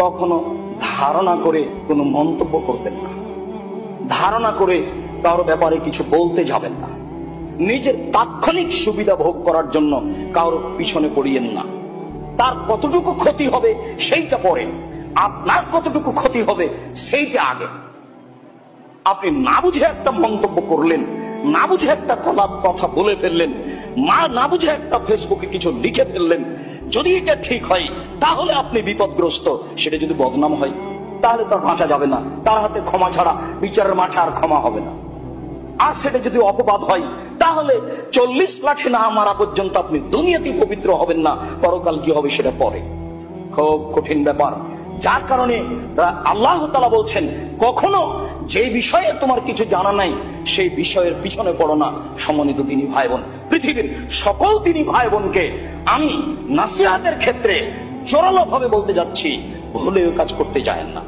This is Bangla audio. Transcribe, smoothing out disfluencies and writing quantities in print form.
কখনো ধারণা করে কোনো মন্তব্য করবেন না, ধারণা করে কারো ব্যাপারে কিছু বলতে যাবেন না, নিজের তাৎক্ষণিক সুবিধা ভোগ করার জন্য কারোর পিছনে পড়িয়েন না। তার কতটুকু ক্ষতি হবে সেইটা পরে, আপনার কতটুকু ক্ষতি হবে সেইটা আগে। আপনি না বুঝে একটা মন্তব্য করলেন, না বুঝে একটা কথা বলে ফেললেন, না বুঝে একটা ফেসবুকে কিছু লিখে ফেললেন, যদি এটা ঠিক হয় তাহলে আপনি বিপদগ্রস্ত। সেটা যদি বদনাম হয় তাহলে তার বাঁচা যাবে না, তার হাতে ক্ষমা ছাড়া বিচারের মাঠে আর ক্ষমা হবে না। আর সেটা যদি অপবাদ হয় তাহলে 40 লাঠি না মারা পর্যন্ত আপনি দুনিয়াতেই পবিত্র হবেন না, পরকাল কি হবে সেটা পরে। খুব কঠিন ব্যাপার, যার কারণে আল্লাহ তাআলা বলছেন কখনো যে বিষয়ে তোমার কিছু জানা নাই সেই বিষয়ের পিছনে পড়ো না। সম্মানিত দিনী ভাই বোন, পৃথিবীর সকল দিনী ভাই বোনকে আমি নাসিহাতের ক্ষেত্রে জোরালো ভাবে বলতে যাচ্ছি, ভুলেও কাজ করতে যায়েন না।